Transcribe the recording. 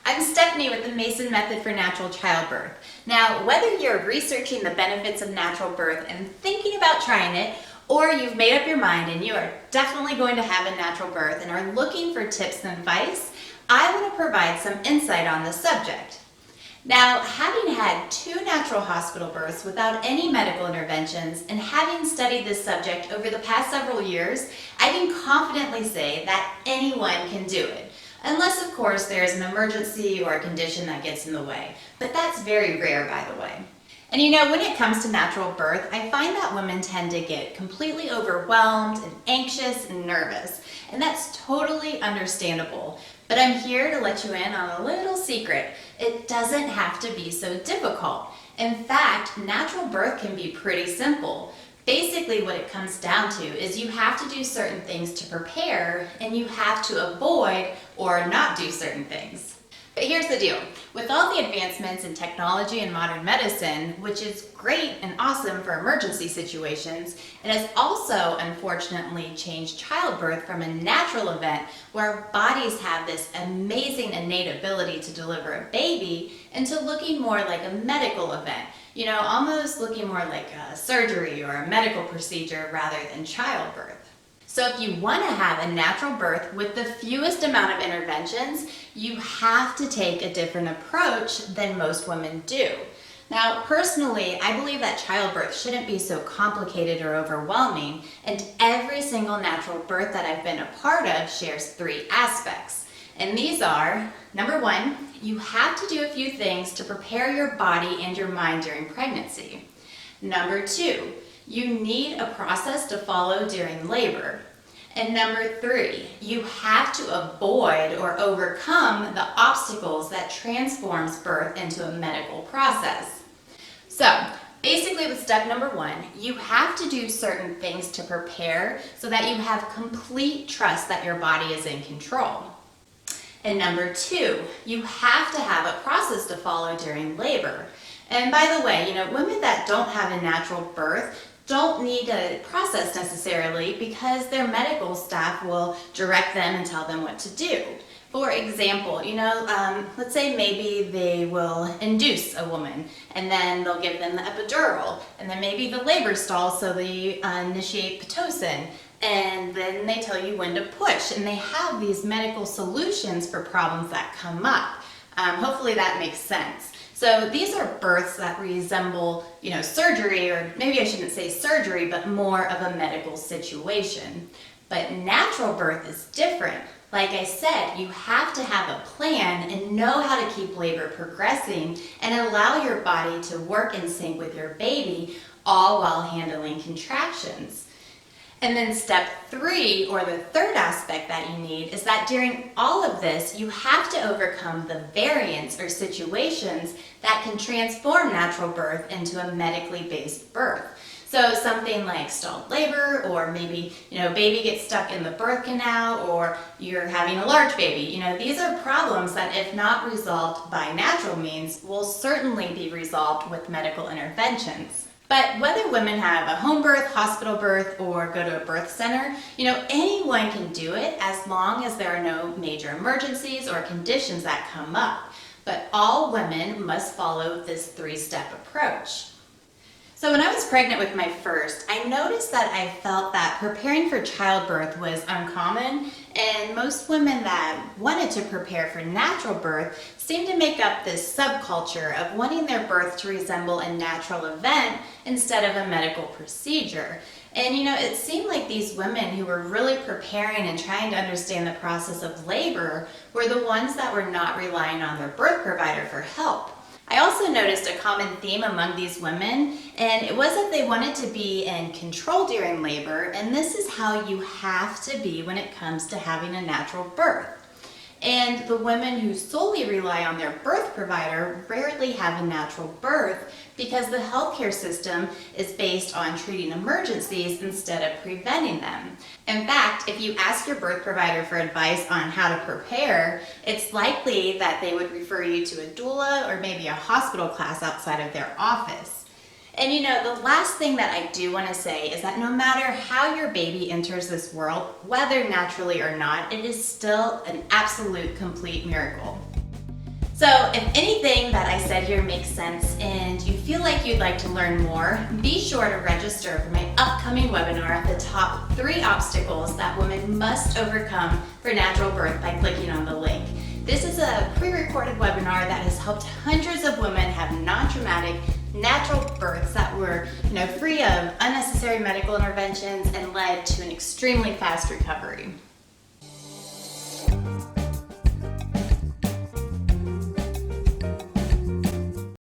I'm Stephanie with the Mason Method for Natural Childbirth. Now, whether you're researching the benefits of natural birth and thinking about trying it, or you've made up your mind and you are definitely going to have a natural birth and are looking for tips and advice, I want to provide some insight on this subject. Now, having had 2 natural hospital births without any medical interventions and having studied this subject over the past several years, I can confidently say that anyone can do it. Unless, of course, there's an emergency or a condition that gets in the way. But that's very rare, by the way. And you know, when it comes to natural birth, I find that women tend to get completely overwhelmed and anxious and nervous. And that's totally understandable. But I'm here to let you in on a little secret. It doesn't have to be so difficult. In fact, natural birth can be pretty simple. Basically, what it comes down to is you have to do certain things to prepare, and you have to avoid or not do certain things. But here's the deal. With all the advancements in technology and modern medicine, which is great and awesome for emergency situations, it has also unfortunately changed childbirth from a natural event where our bodies have this amazing innate ability to deliver a baby into looking more like a medical event. You know, almost looking more like a surgery or a medical procedure rather than childbirth. So if you want to have a natural birth with the fewest amount of interventions, you have to take a different approach than most women do. Now, personally, I believe that childbirth shouldn't be so complicated or overwhelming, and every single natural birth that I've been a part of shares 3 aspects. And these are, number 1, you have to do a few things to prepare your body and your mind during pregnancy. Number 2, you need a process to follow during labor. And number 3, you have to avoid or overcome the obstacles that transforms birth into a medical process. So, basically with step number 1, you have to do certain things to prepare so that you have complete trust that your body is in control. And number 2, you have to have a process to follow during labor. And by the way, you know, women that don't have a natural birth don't need a process necessarily because their medical staff will direct them and tell them what to do. For example, you know, let's say maybe they will induce a woman and then they'll give them the epidural, and then maybe the labor stalls, so they initiate Pitocin, and then they tell you when to push, and they have these medical solutions for problems that come up. Hopefully that makes sense. So these are births that resemble, you know, surgery, or maybe I shouldn't say surgery, but more of a medical situation. But natural birth is different. Like I said, you have to have a plan and know how to keep labor progressing and allow your body to work in sync with your baby, all while handling contractions. And then step 3, or the third aspect that you need, is that during all of this, you have to overcome the variants or situations that can transform natural birth into a medically based birth. So something like stalled labor, or maybe, you know, baby gets stuck in the birth canal, or you're having a large baby. You know, these are problems that, if not resolved by natural means, will certainly be resolved with medical interventions. But whether women have a home birth, hospital birth, or go to a birth center, you know, anyone can do it as long as there are no major emergencies or conditions that come up. But all women must follow this 3-step approach. So when I was pregnant with my first, I noticed that I felt that preparing for childbirth was uncommon, and most women that wanted to prepare for natural birth seemed to make up this subculture of wanting their birth to resemble a natural event instead of a medical procedure. And you know, it seemed like these women who were really preparing and trying to understand the process of labor were the ones that were not relying on their birth provider for help. I also noticed a common theme among these women, and it was that they wanted to be in control during labor, and this is how you have to be when it comes to having a natural birth. And the women who solely rely on their birth provider rarely have a natural birth because the healthcare system is based on treating emergencies instead of preventing them. In fact, if you ask your birth provider for advice on how to prepare, it's likely that they would refer you to a doula or maybe a hospital class outside of their office. And you know, the last thing that I do want to say is that no matter how your baby enters this world, whether naturally or not, it is still an absolute complete miracle. So if anything that I said here makes sense and you feel like you'd like to learn more, be sure to register for my upcoming webinar, The Top 3 Obstacles That Women Must Overcome for Natural Birth, by clicking on the link. This is a pre-recorded webinar that has helped hundreds of women have non-traumatic natural births that were free of unnecessary medical interventions and led to an extremely fast recovery.